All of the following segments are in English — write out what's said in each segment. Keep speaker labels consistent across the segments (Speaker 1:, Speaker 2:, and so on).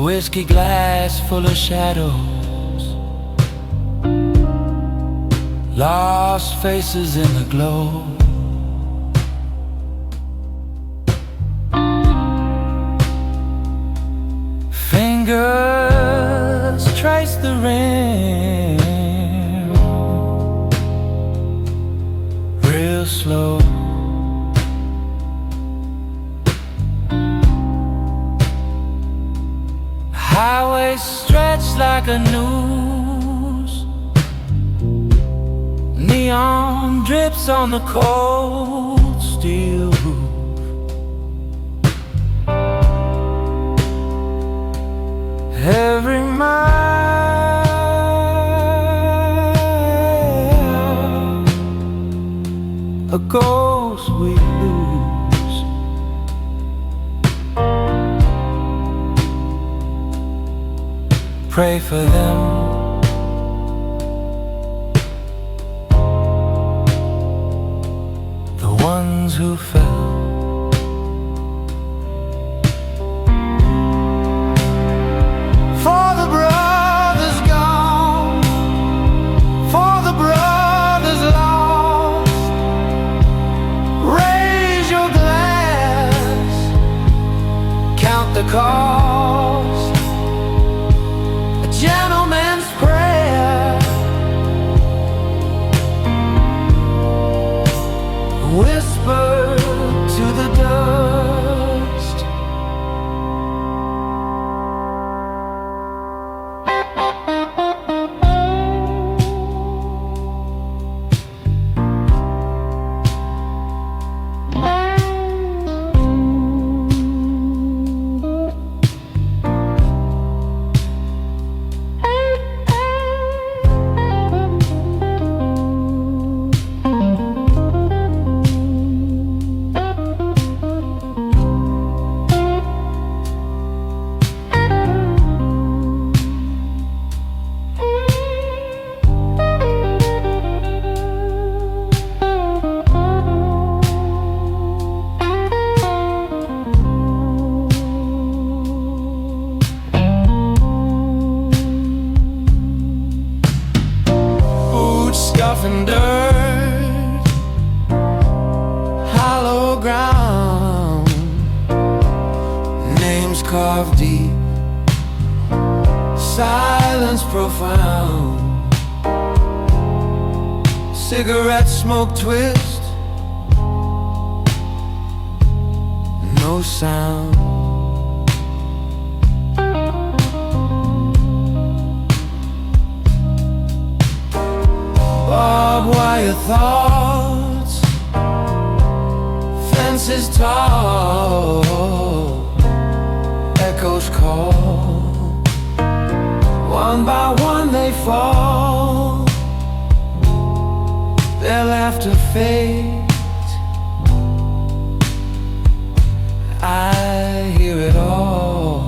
Speaker 1: whiskey glass full of shadows, lost faces in the glow. Fingers trace the rim real slow. Highway stretched like a noose, neon drips on the cold steel roof. Every mile a ghost we lose. Pray for them, the ones who fell. For the brothers gone, for the brothers lost, raise your glass, count the cost. A gentleman's prayer, whisper to the dust. Scuffing dirt, hollow ground, names carved deep, silence profound. Cigarette smoke twist, no sound. Barbed wire thoughts, fences tall, echoes call. One by one they fall, their laughter fades. I hear it all.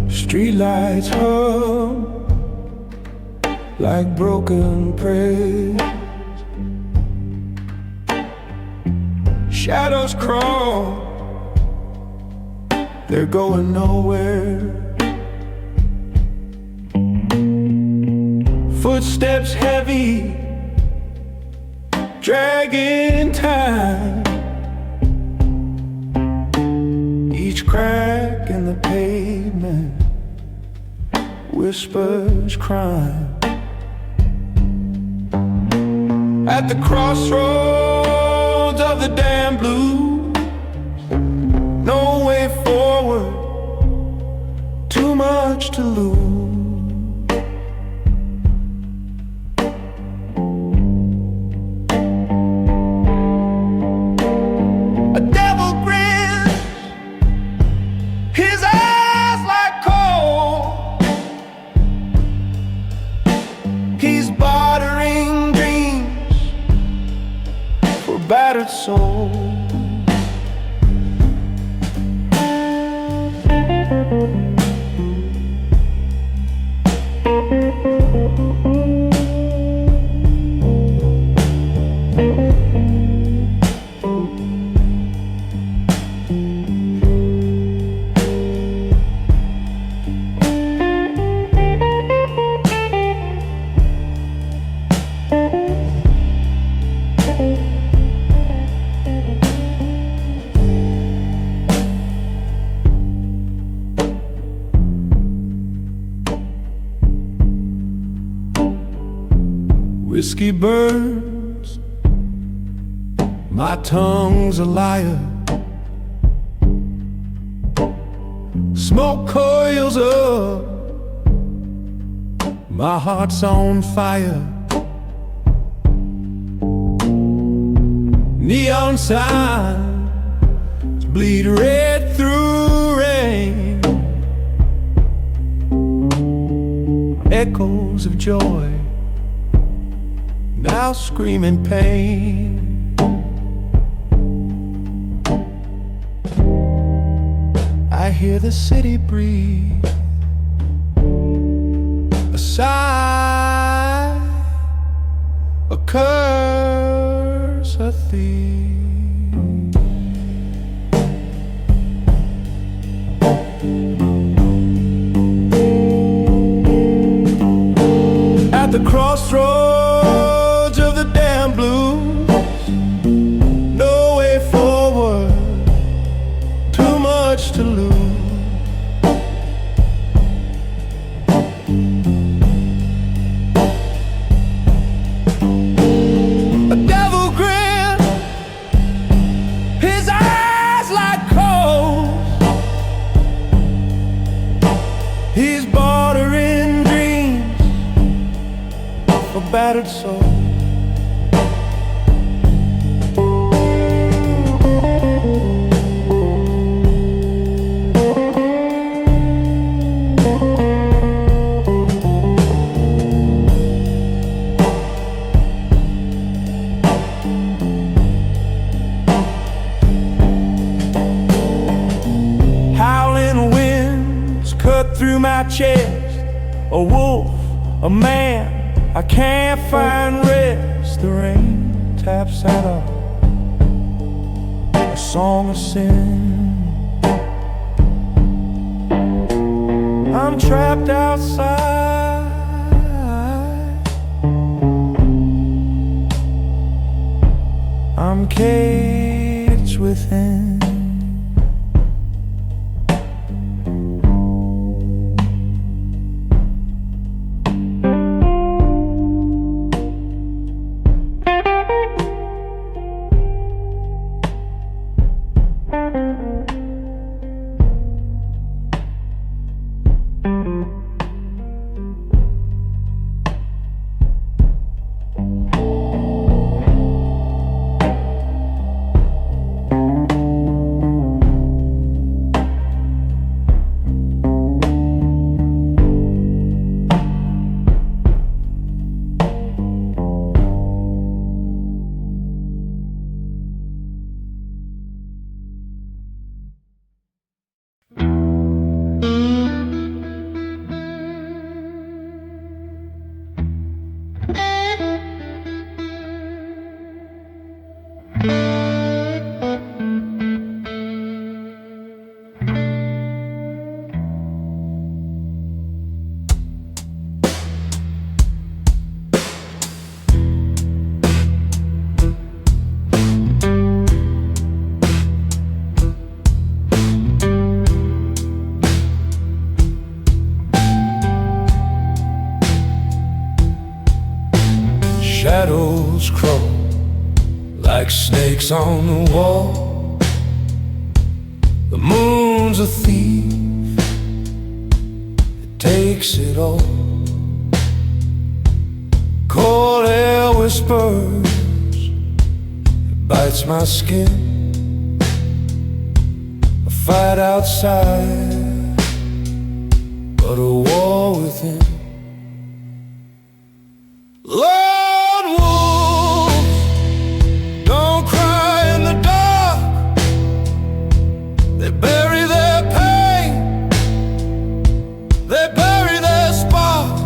Speaker 1: Streetlights hum like broken prayers. Shadows crawl they're going nowhere. Footsteps heavy, dragging time. Each crack in the pavement whispers crime. At the crossroads of the damn blues, no way forward, too much to lose. A devil grins, his eyes like coal. He's bartering dreams for battered souls. Whiskey burns, my tongue's a liar. Smoke coils up, my heart's on fire. Neon signs bleed red through rain. Echoes of joy now screaming pain. I hear the city breathe a sigh, a curse, a thief. At the crossroads of the damn blues, no way forward, too much to lose. A devil grin, his eyes like coals. He's bartering dreams for battered souls. Howling winds cut through my chest, a wolf, a man, I can't find rest. The rain taps at a song of sin. I'm trapped outside, I'm caged within. snowflakes on the wall. The moon's a thief, it takes it all. Cold air whispers, it bites my skin. A fight outside, but a war within. Lone wolves don't cry in the dark. They bury their pain, they bury their spark.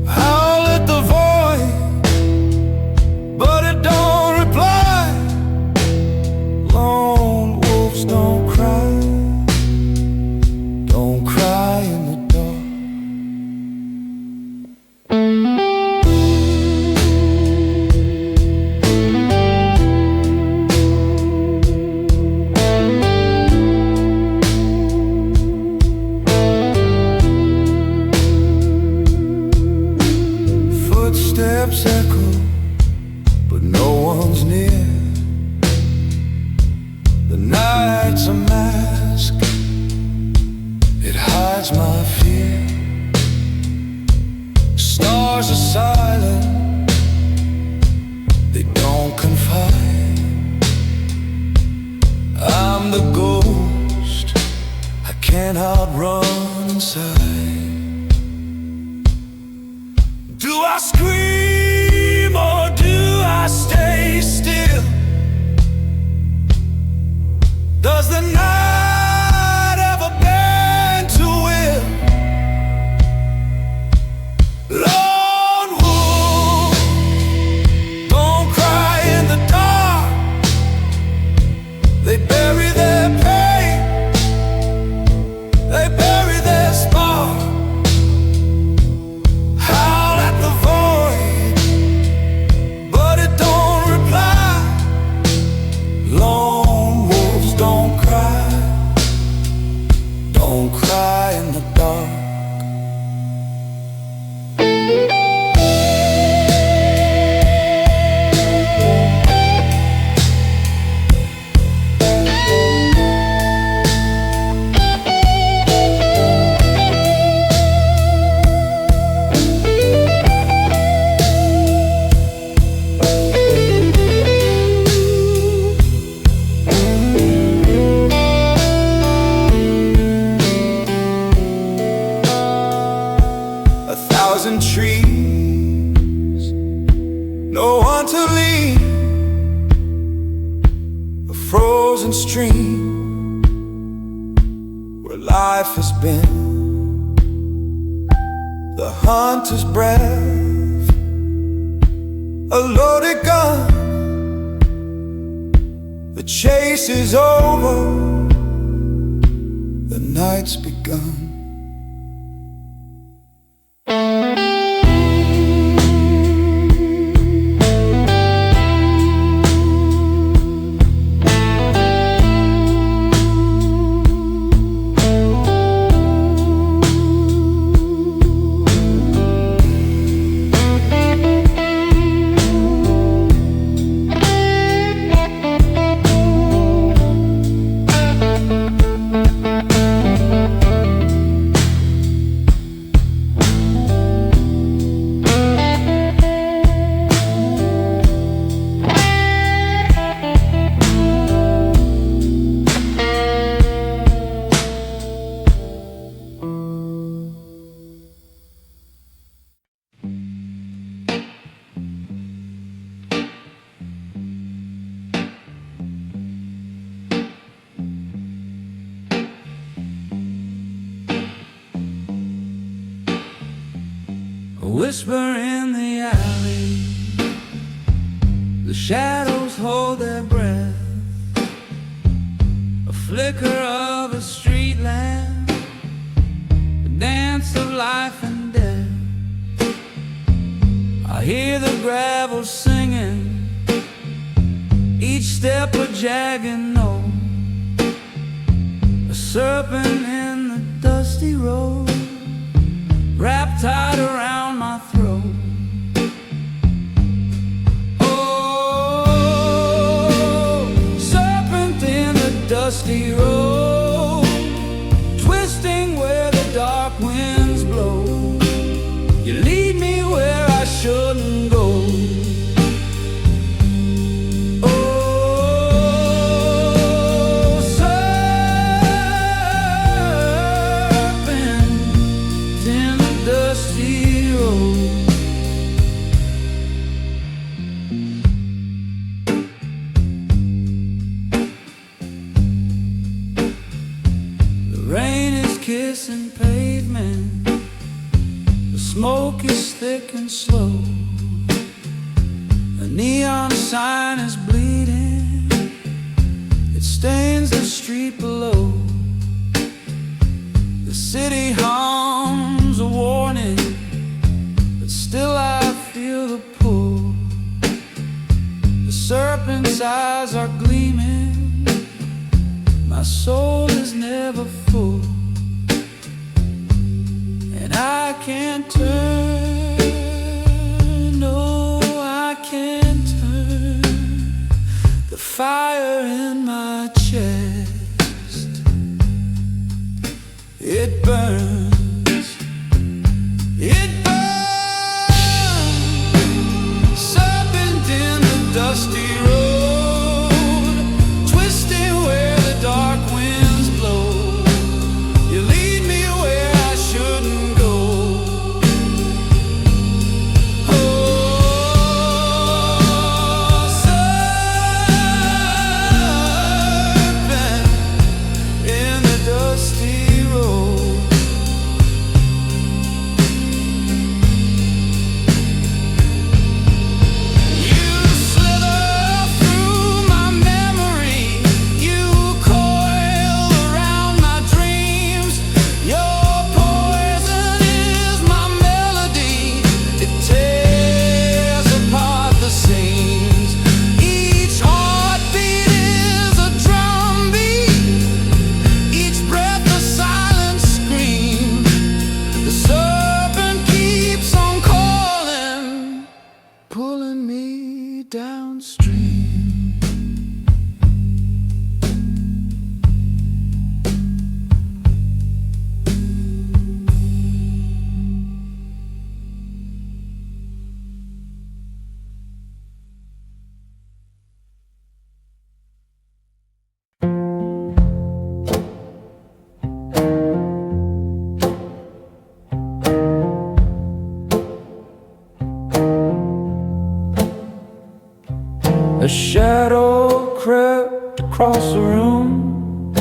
Speaker 1: Howl at the void, but it don't reply. Lone wolves don't cry in the dark. Footsteps echo, but no one's near. The night's a mask, it hides my fear. Stars are silent, they don't confide. I'm the ghost, I can't outrun inside. Do I scream or do I stay still? Does the night ever bend to will? Lone wolf don't cry in the dark. They bury their pain, they bury their spark. Howl at the void, but it don't reply. Lone wolves don't cry in the dark. A thousand trees, no one to lean. A frozen stream where life has been. The hunter's breath, a loaded gun. The chase is over, the night's begun.
Speaker 2: A whisper in the alley, the shadows hold their breath. A flicker of a street lamp, a dance of life and death. I hear the gravel singing, each step a jagged note. A serpent in the dusty road, wrapped tight around my throat. Oh, dusty road, twisting where the dark winds blow. You lead me where I shouldn't go. Oh, serpent in the dusty road. Rain is kissing pavement, the smoke is thick and slow. A neon sign is bleeding, it stains the street below. The city hums a warning, but still I feel the pull. The serpent's eyes are gleaming, my soul is never full, and I can't turn, no, I can't turn the fire in my chest. It burns, it burns, serpent in the dusty road, twisting where the dark winds blow. You lead me where I shouldn't go. Oh, serpent in the dusty road. You slither through my memory, you coil around my dreams. Your poison is my melody, it tears apart the seams. Each heartbeat is a drum beat, each breath a silent scream. The serpent keeps on calling, pulling me downstream.
Speaker 1: A shadow crept across the room,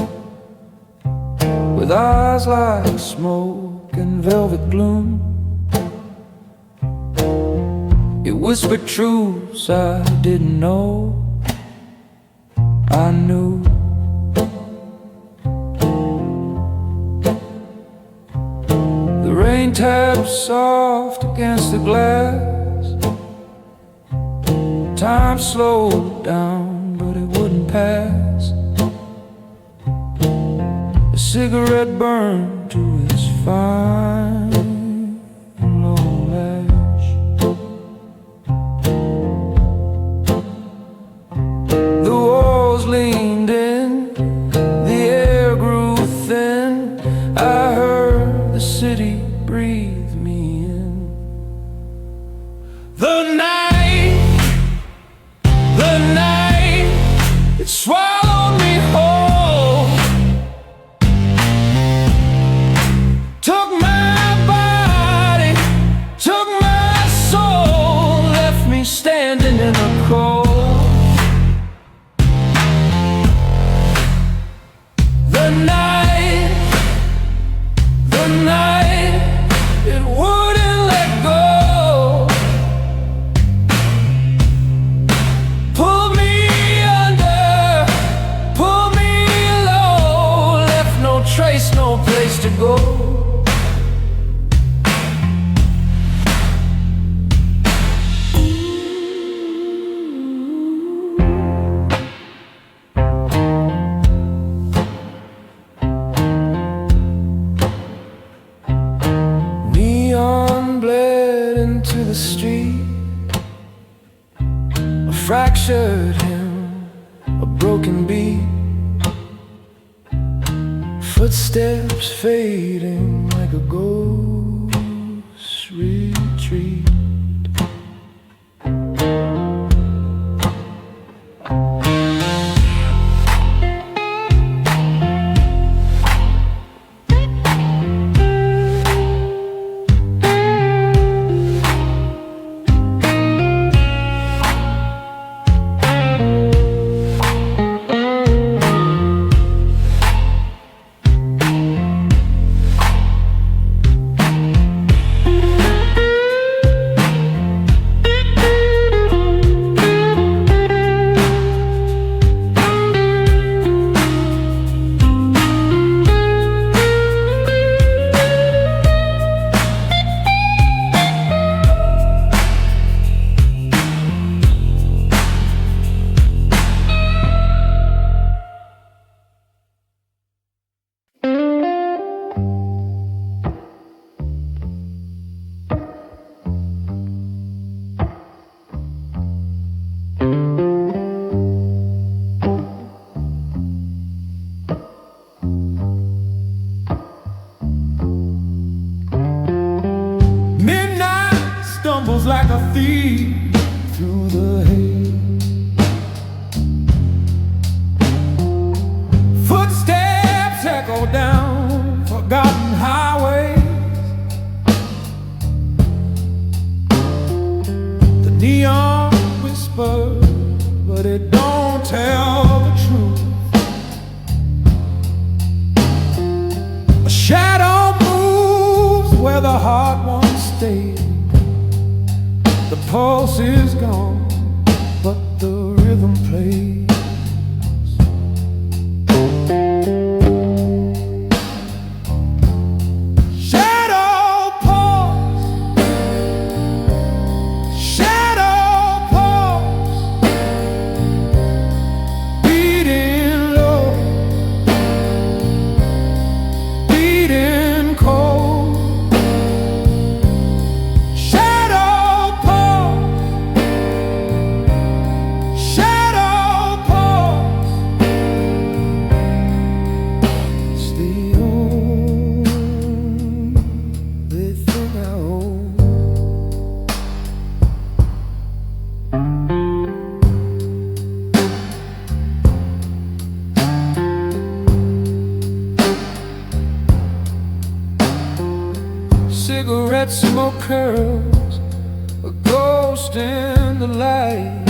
Speaker 1: with eyes like smoke and velvet gloom. It whispered truths I didn't know I knew. The rain tapped soft against the glass. Time slowed down, but it wouldn't pass. A cigarette burned to its fine long ash. The walls leaned in, the air grew thin. I heard the city breathe me in. The night, it swallowed me whole, took my body, took my soul, left me standing in the cold. The night, it wouldn't let go. Pull me under, pull me low, left no trace, no place to go. Neon bled into the street, a fractured hymn, a broken beat. Footsteps fading like a ghost retreat. Like a thief through the haze. Footsteps echo down forgotten highways. The neon whispers, but it don't tell the truth. A shadow moves where the heart once stayed. The pulse is gone, but the rhythm plays. Shadow pulse, shadow pulse, beating low, beating cold. Cigarette smoke curls, a ghost in the light.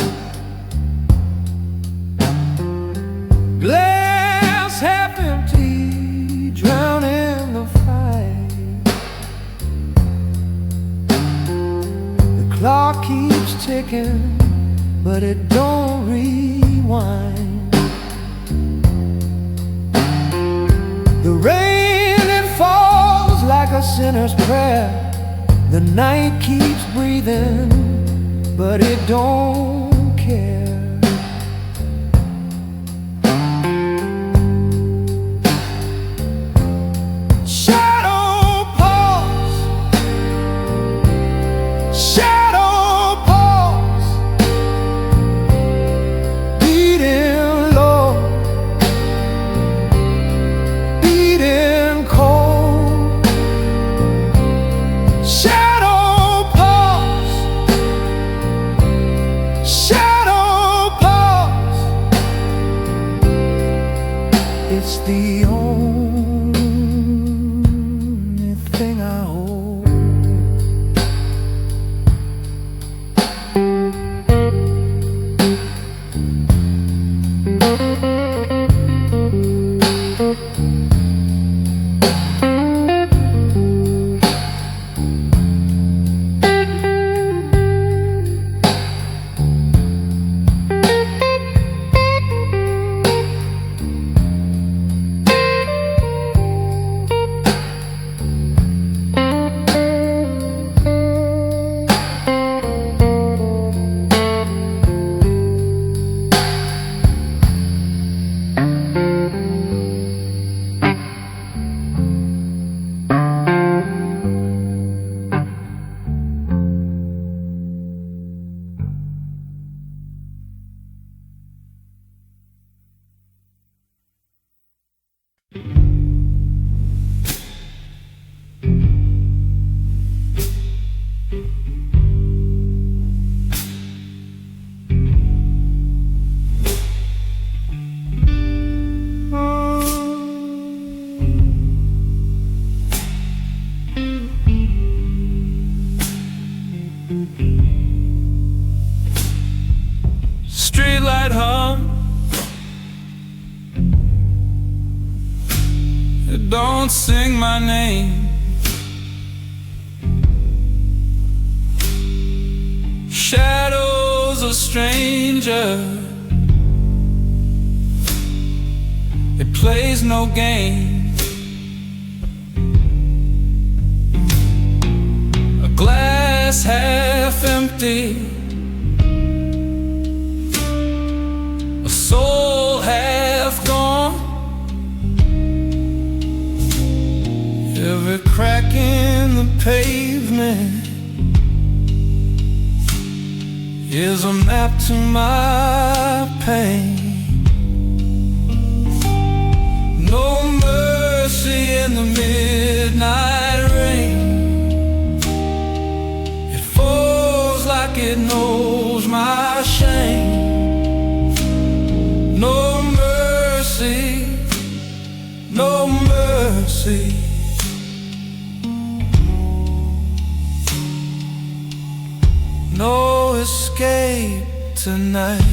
Speaker 1: Glass half empty, drowning the fight. The clock keeps ticking, but it don't rewind. The rain, it falls like a sinner's prayer. The night keeps breathing, but it don't care. Shadow pulse, shadow pulse, beating low, beating cold. Shadow pulse, shadow pulse. It's the only thing I hold.
Speaker 2: don't sing my name. Shadows a stranger, it plays no game. A glass half empty, a soul half gone. Every crack in the pavement is a map to my pain. No mercy in the midnight rain. It falls like it knows my shame. No mercy, no mercy. No escape tonight.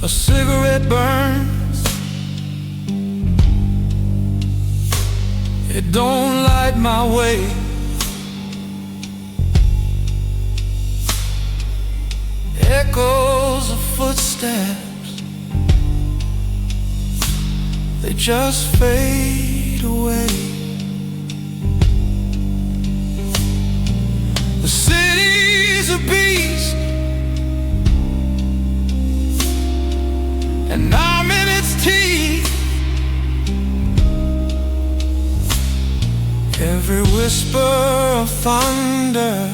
Speaker 2: A cigarette burns, it don't light my way. Echoes of footsteps, they just fade away. The city's a beast, and I'm in its teeth. Every whisper of thunder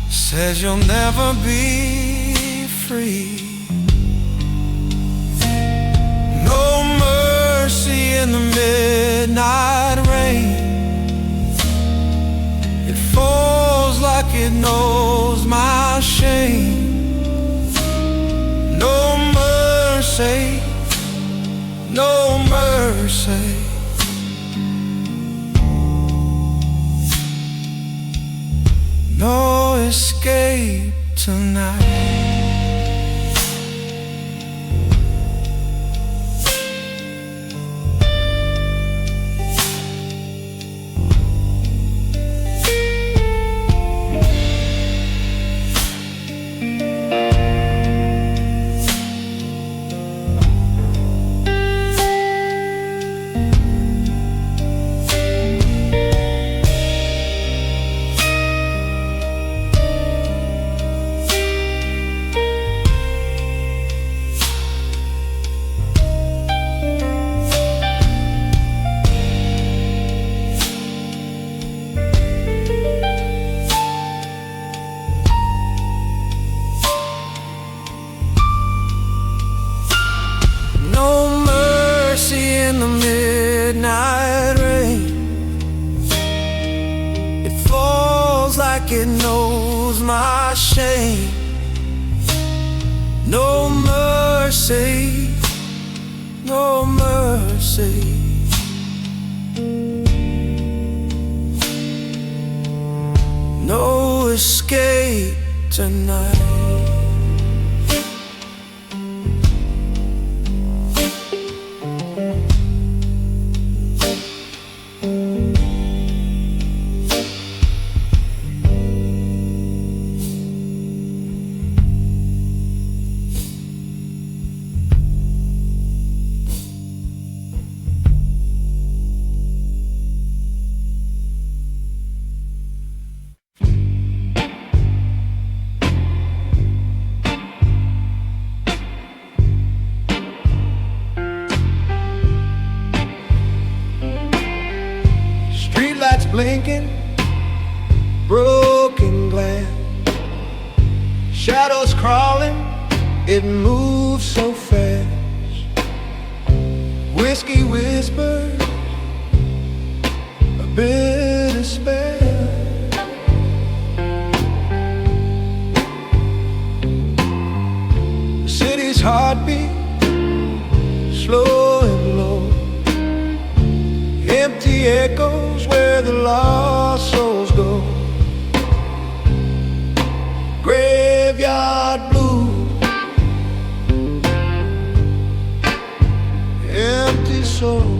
Speaker 2: says you'll never be free. No mercy in the midnight rain. It falls like it knows my shame. No mercy, no mercy. No escape tonight. In the midnight rain, it falls like it knows my shame. No mercy, no mercy. No escape tonight. Blinking, broken glass, shadows crawling, it moves so fast. Whiskey whispers, a bit of spell. The city's heartbeat, slow and low, empty echoes where the
Speaker 1: lost souls go. Graveyard blues, empty soul.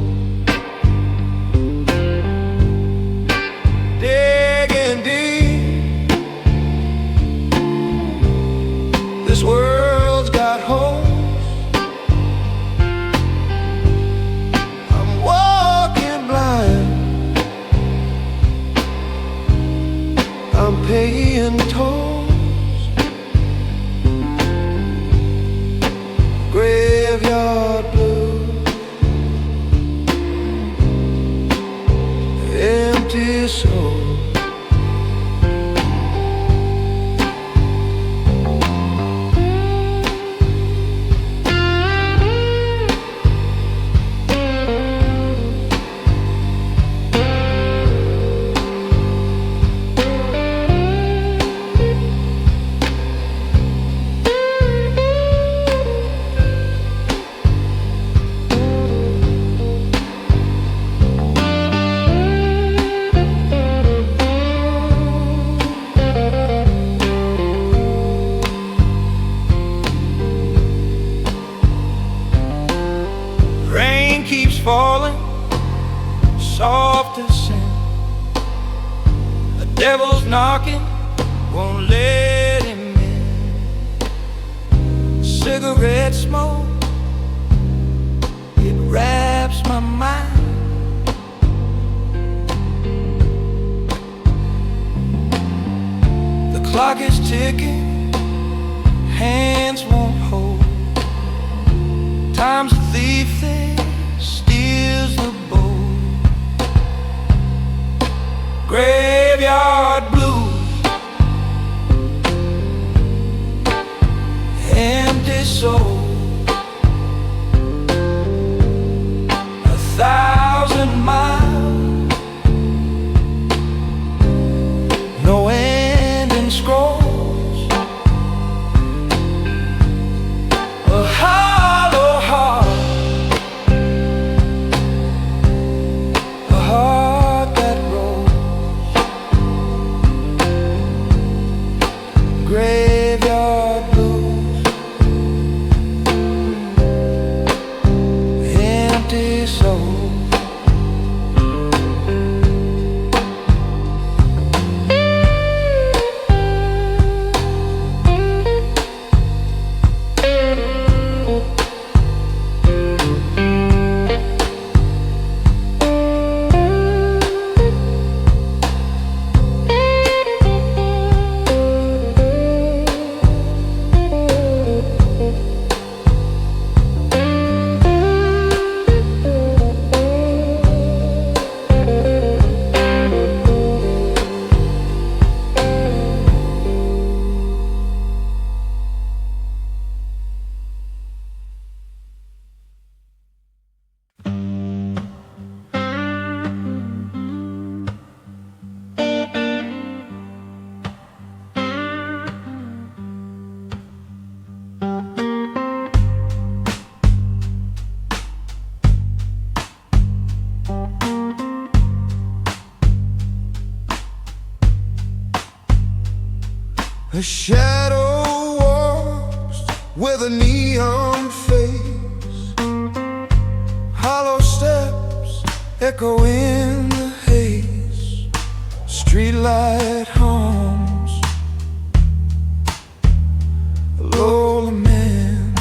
Speaker 1: Digging deep, this world's got holes. I'm walking blind, I'm paying tolls. Graveyard blues, empty soul. Rain keeps falling, soft as sand. The devil's knocking, won't let him in. Cigarette smoke, it wraps my mind. The clock is ticking, hands won't hold. Time's a thief that steals the bowl. Graveyard blues, empty soul. 1,000 miles, no ending scrolls. A hollow heart, a heart that rolls. Graveyard blues, empty soul. A shadow walks with a neon face, hollow steps echo in the haze. Streetlight hums a low lament.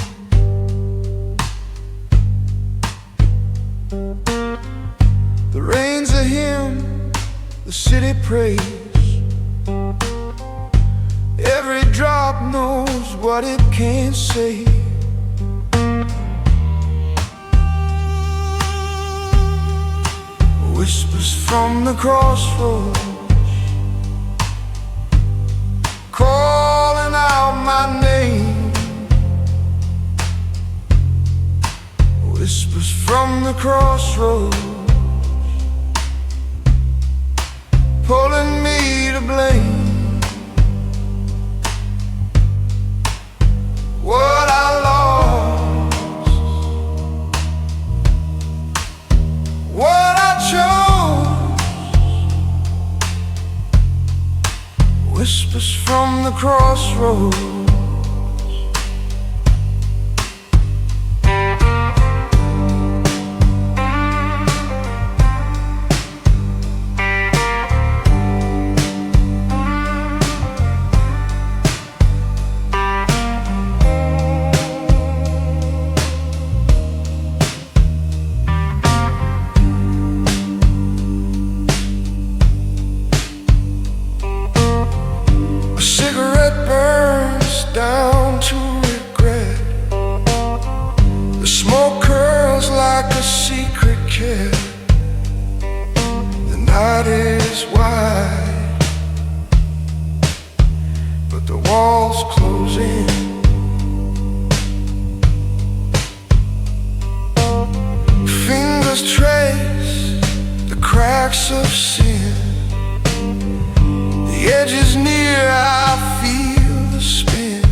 Speaker 1: The rain's a hymn, the city prays. Every drop knows what it can't say. Whispers from the crossroads, calling out my name. Whispers from the crossroads, pulling me to blame. What I lost, what I chose, whispers from the crossroads. Down to regret. The smoke curls like a secret care. The night is wide, but the walls close in. Fingers trace the cracks of sin. The edge is near, I feel the spin.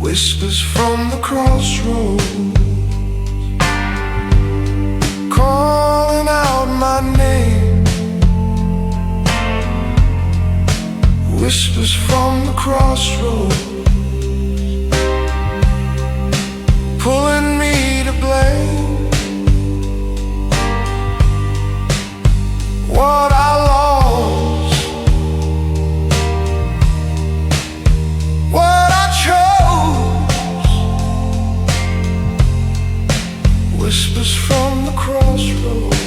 Speaker 1: Whispers from the crossroads, calling out my name. Whispers from the crossroads, pulling me to blame. What I lost, what I chose. Whispers from the crossroads.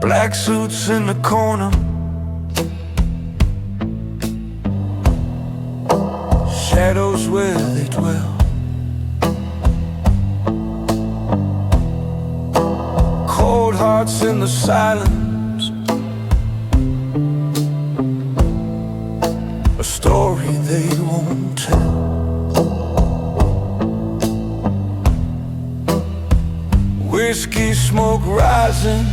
Speaker 1: Black suits in the corner, shadows where they dwell. Cold hearts in the silence, a story they won't tell. Whiskey smoke rising,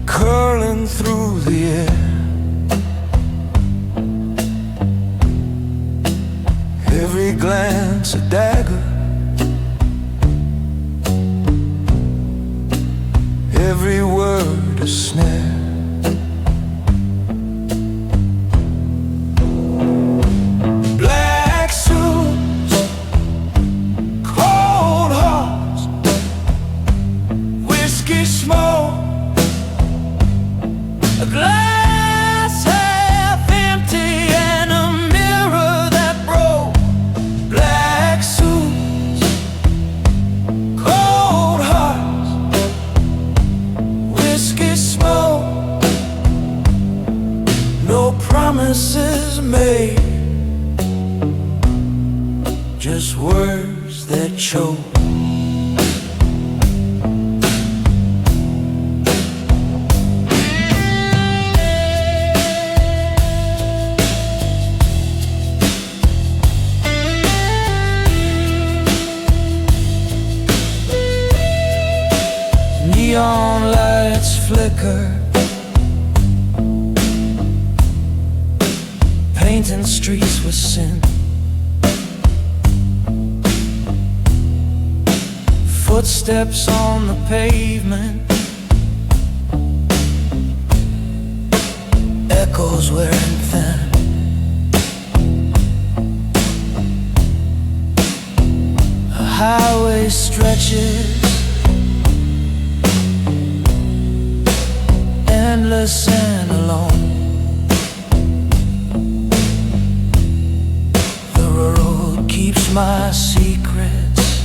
Speaker 1: curling through the air. Every glance a dagger, every word a snare. Black suits, cold hearts, whiskey smoke, a glass half empty and a mirror that broke. Black suits, cold hearts, whiskey smoke, no promises made, just words that choke.
Speaker 2: neon lights flicker, painting streets with sin. Footsteps on the pavement, echoes wearing thin. A highway stretches, endless and alone. The road keeps my secrets,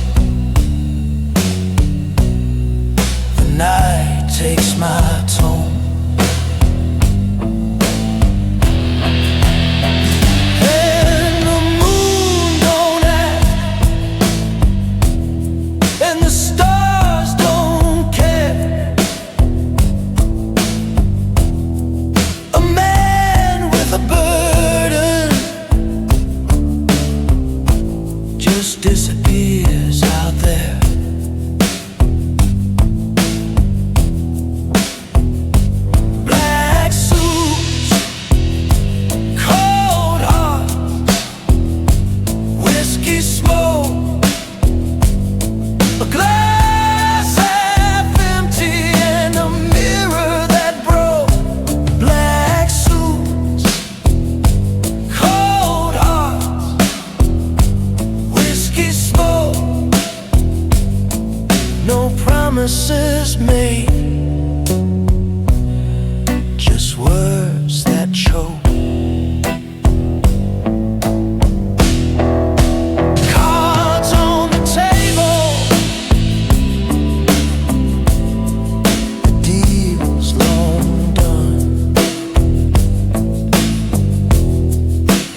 Speaker 2: the night takes my tone. Disappears out there. Black suits, cold hearts, whiskey smoke, a glass half empty and a mirror that broke. Black suits, cold hearts, smoke, no promises made, just words that choke. Cards on the table, the deal's long done.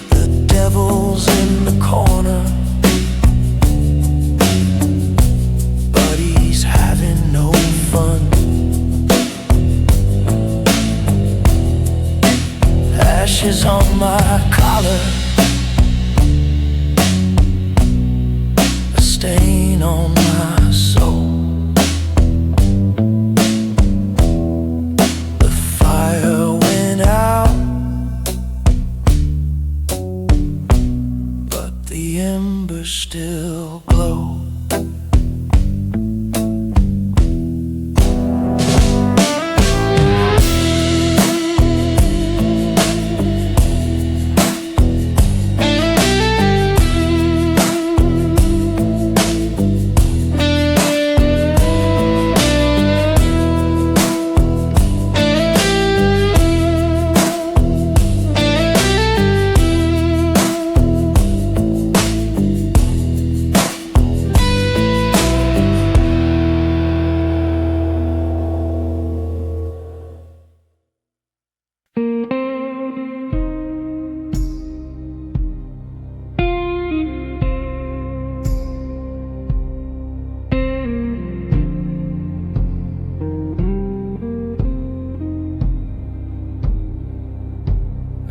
Speaker 2: The devil's in the corner, no fun. Ashes on my collar, a stain on my soul. The fire went out, but the embers still glow.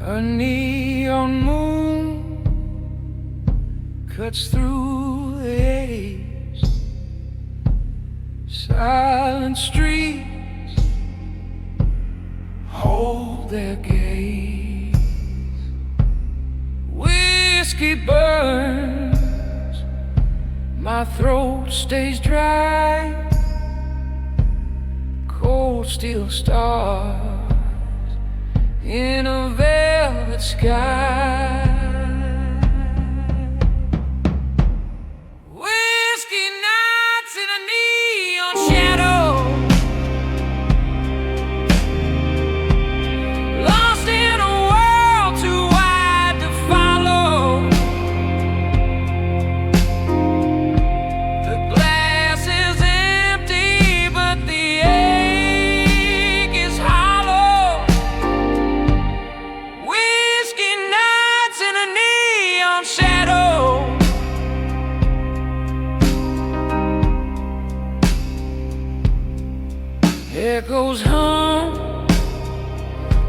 Speaker 2: A neon moon cuts through the haze. Silent streets hold their gaze. Whiskey burns, my throat stays dry. Cold steel stars in a velvet sky. Whiskey nights in a neon shadow, lost in a world too wide to follow. The glass is empty, but the ache is hollow. Whiskey nights in a neon shadow, echoes hum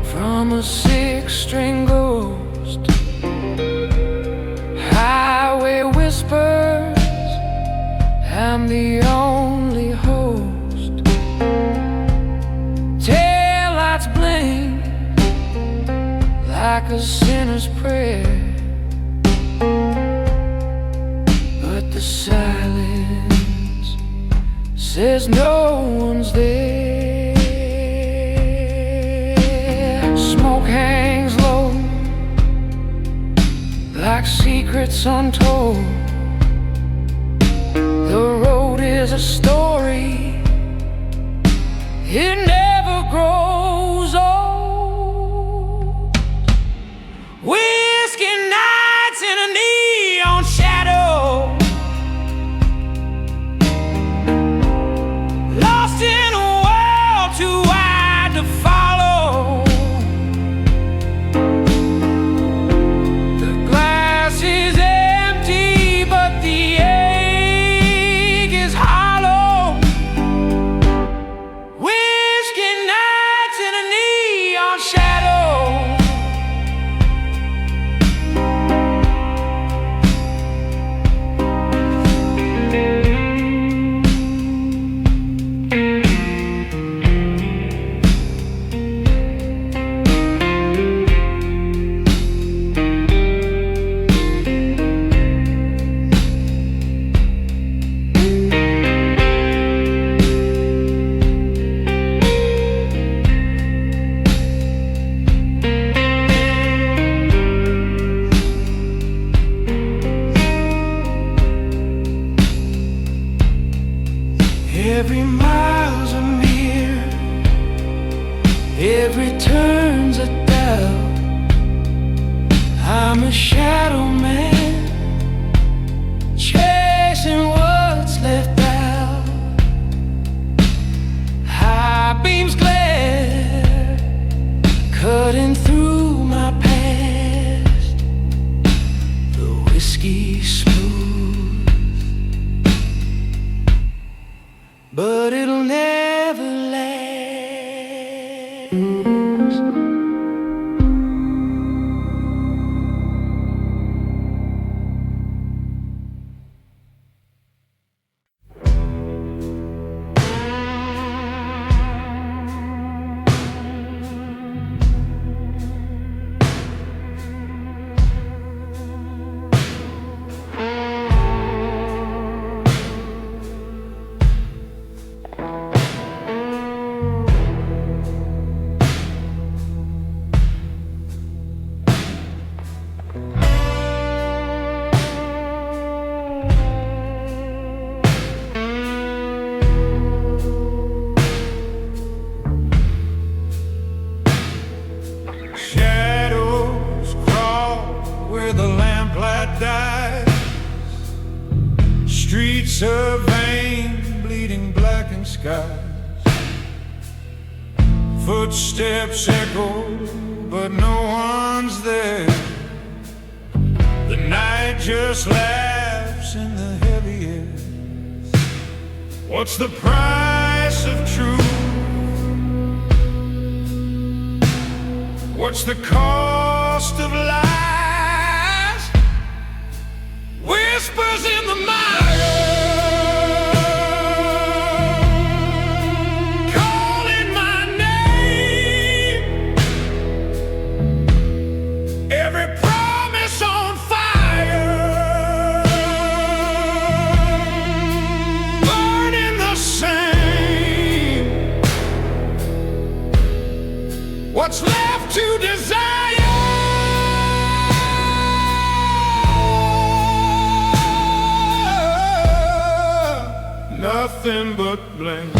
Speaker 2: from a six-string ghost. Highway whispers, I'm the only host. a sinner's prayer, but the silence says no one's there. Smoke hangs low like secrets untold. The road is a story, it never grows old. Whiskey nights in a neon shadow, lost in a world too wide to follow. The glass is empty, but the ache is hollow. Whiskey nights in a neon shadow. Every mile's a mirror, every turn's a doubt. I'm a shadow man, chasing what's left out. High beams glare, cutting through my past. The whiskey's smooth, but it'll never last.
Speaker 1: Shadows crawl where the lamplight dies. Streets of vein, bleeding blackened skies. Footsteps echo, but no one's there. The night just laughs in the heavy air. What's the price of truth? What's the cost of lies? Whispers in the mire, calling my name. Every promise on fire, burning the same. What's left to desire? Nothing but blame.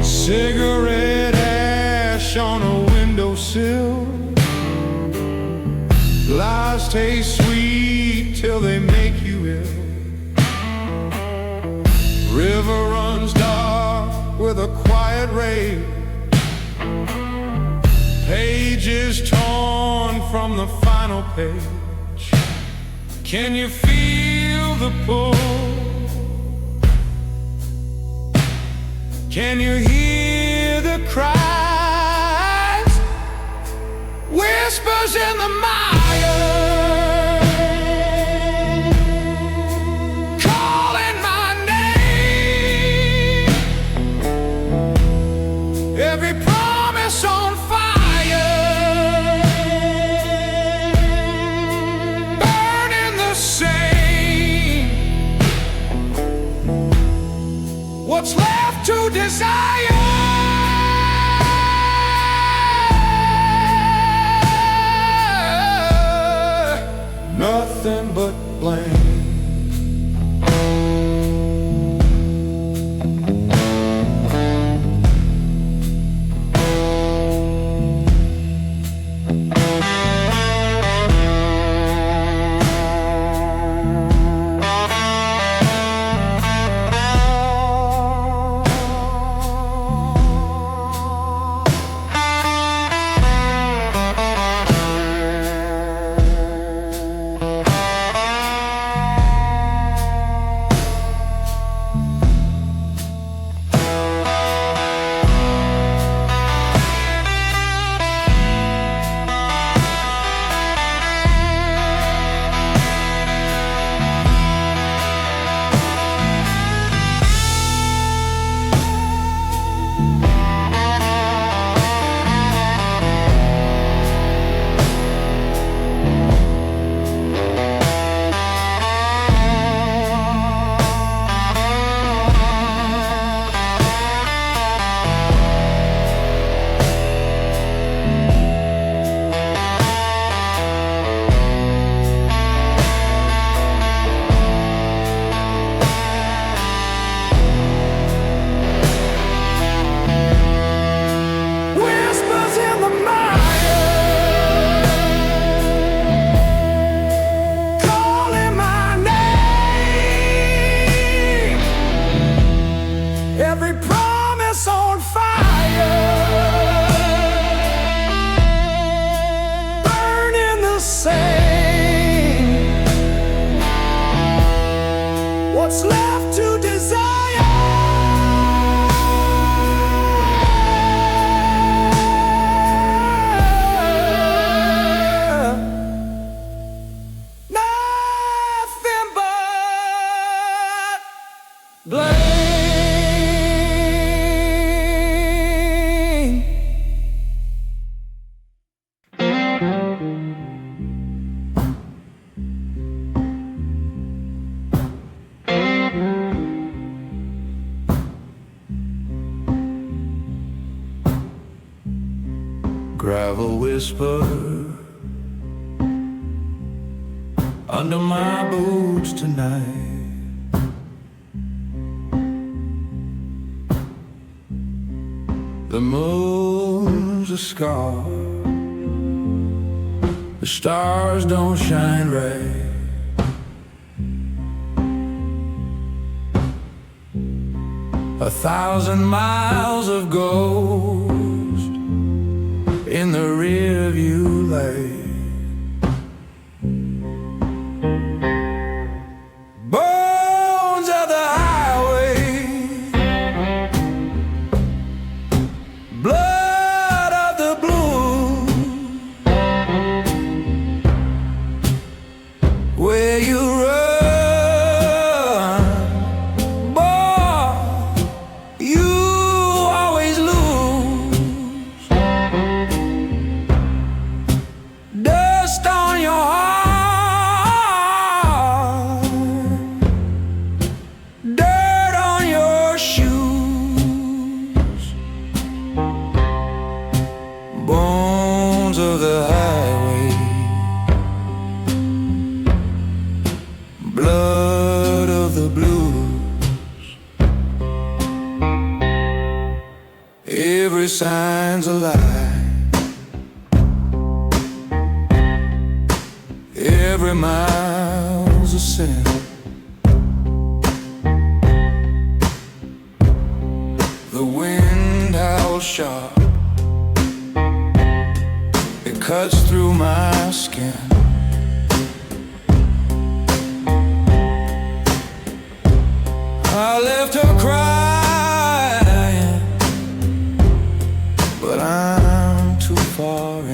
Speaker 1: Cigarette ash on a windowsill. Lies taste sweet till they make you ill. River runs dark with a quiet rage. Pages torn from the final page. Can you feel the pull? Can you hear the cries? Whispers in the mire.
Speaker 2: what's left to desire?
Speaker 1: Nothing but blame.
Speaker 2: Every promise on fire, burning the same. What's left to desire? Nothing but blame.
Speaker 1: Gravel whisper under my boots tonight. The moon's a scar, the stars don't shine right. A 1,000 miles of ghost in the rearview light. Bones of the highway, blood of the blues, where you run, boy, you always lose. Dust on your heart, dirt on your shoes, bones of the highway, blood of the blues. Every sign's a lie, every mile's a sin. The wind howls sharp, it cuts through my skin. I left her crying, but I'm too far in.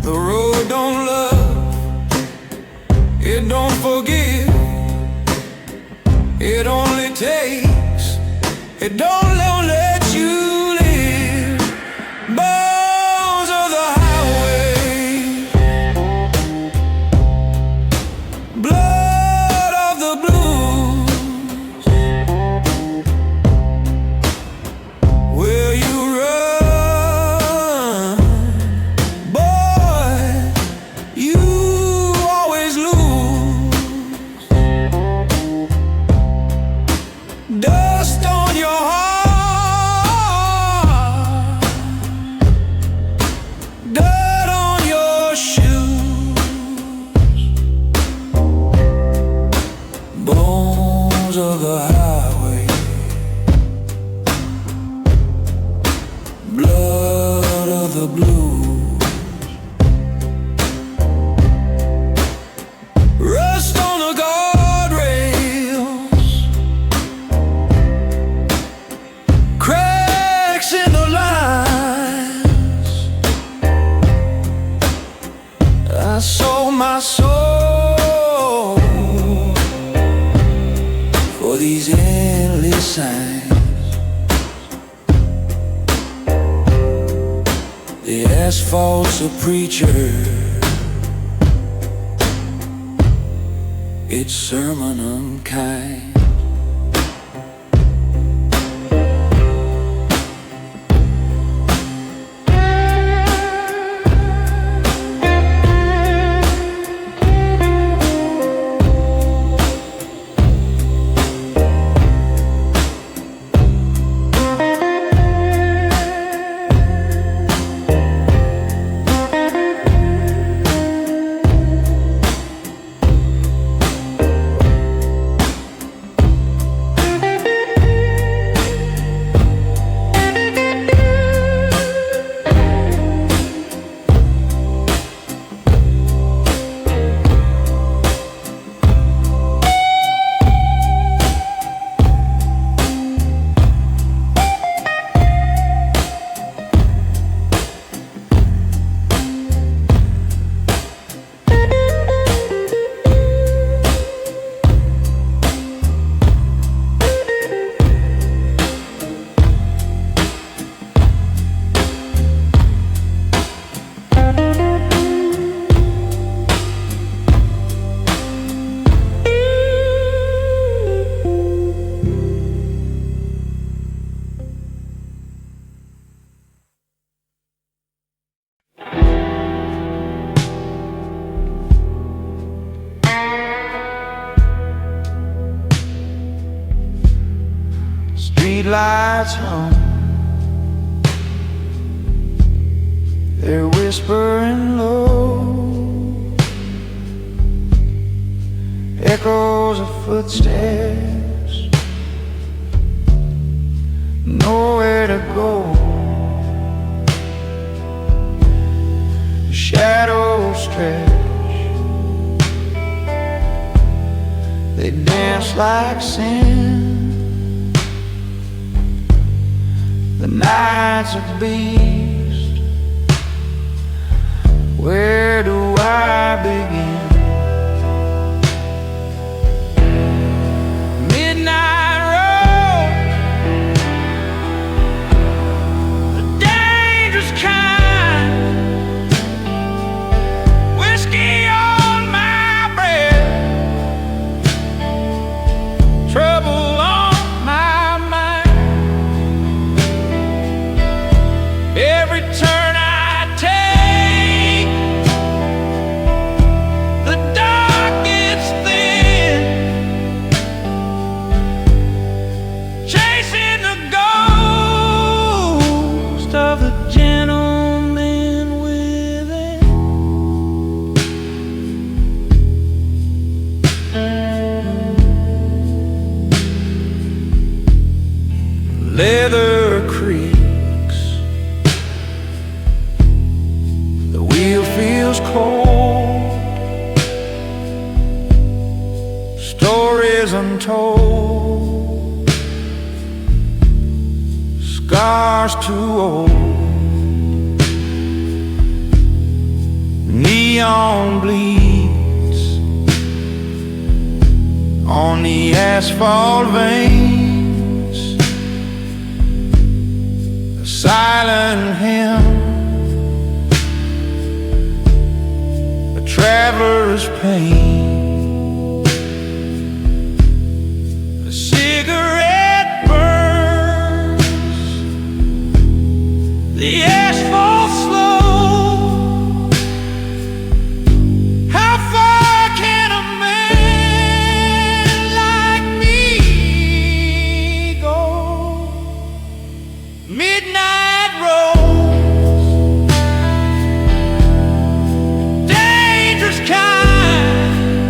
Speaker 1: The road don't love, it don't forgive, it only takes, it don't let you live. Bones of the highway, blood
Speaker 2: sounds of the highway, blood of the blues, rust on the guardrails, cracks in the lines. I sold my soul for these endless signs. The asphalt's a preacher, its sermon unkind. Street lights hum, they're whispering low, echoes of footsteps, nowhere to go. Shadows stretch, they dance like sin. The night's a beast, where do I begin? Midnight road, the dangerous kind, whiskey on my breath, trouble on my mind. Every turn I take, the dark gets thin, chasing the ghost of the gentleman within. Leather creaks, the wheel feels cold, stories untold, scars too old, neon bleeds on the asphalt veins, a silent hymn, traveler's pain. A cigarette burns, the asphalt slow. How far can a man like me go? Midnight road, kind,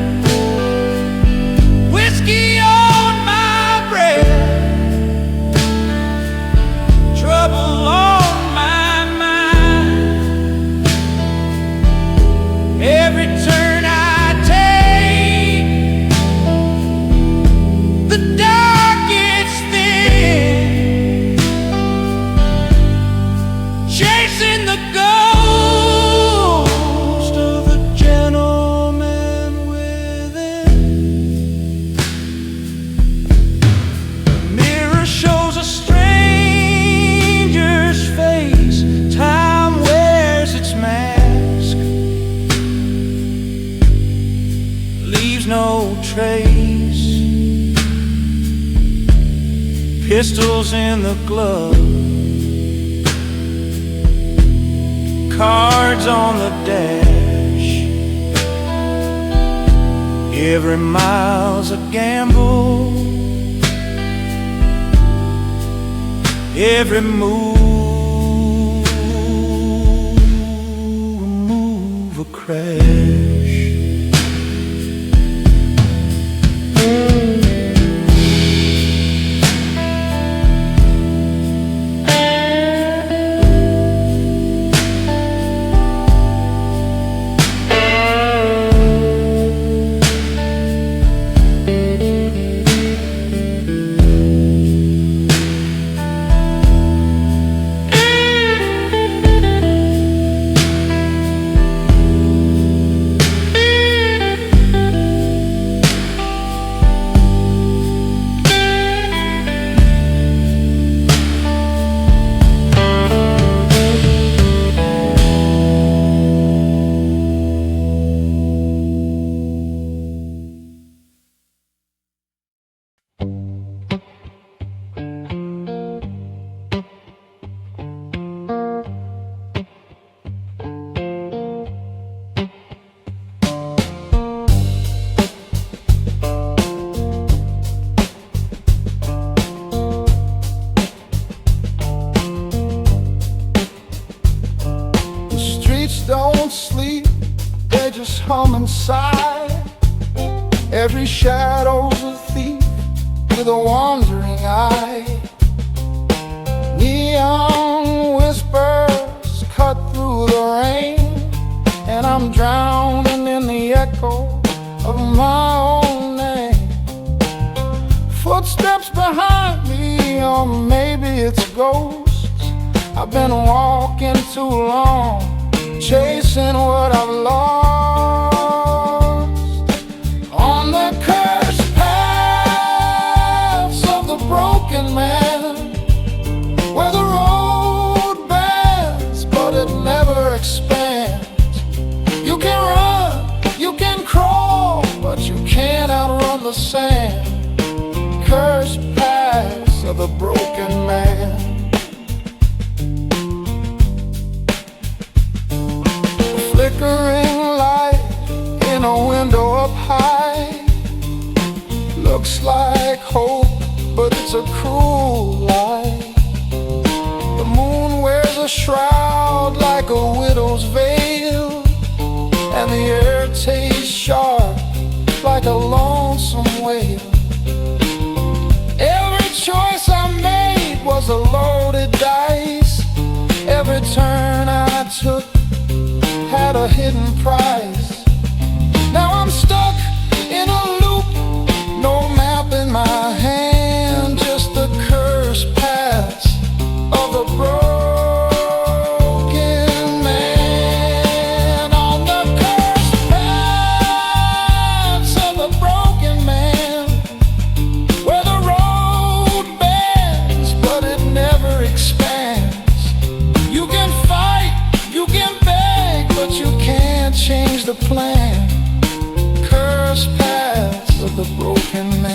Speaker 1: trace, pistols in the glove, cards on the dash. Every mile's a gamble, every move a crash.
Speaker 3: Don't sleep, they just hum inside. Every shadow's a thief with a wandering eye. Neon whispers cut through the rain, and I'm drowning in the echo of my own name. Footsteps behind me, or maybe it's ghosts. I've been walking too long, chasing what I've lost. On the cursed paths of the broken man, where the road bends but it never expands. You can run, you can crawl, but you can't outrun the sand. Cursed paths of the broken man. Flickering light in a window up high, looks like hope, but it's a cruel lie. The moon wears a shroud like a widow's veil, and the air tastes sharp like a lonesome wail. Every choice I made was a loaded dice. Every turn I took had a hidden price. Now I'm stuck in a loop, no map in my hand, just the cursed paths of the broken man. On the cursed paths of the broken man, where the road bends but it never expands. You can fight, you can beg, but you can't change the plan. Cursed paths of the broken man.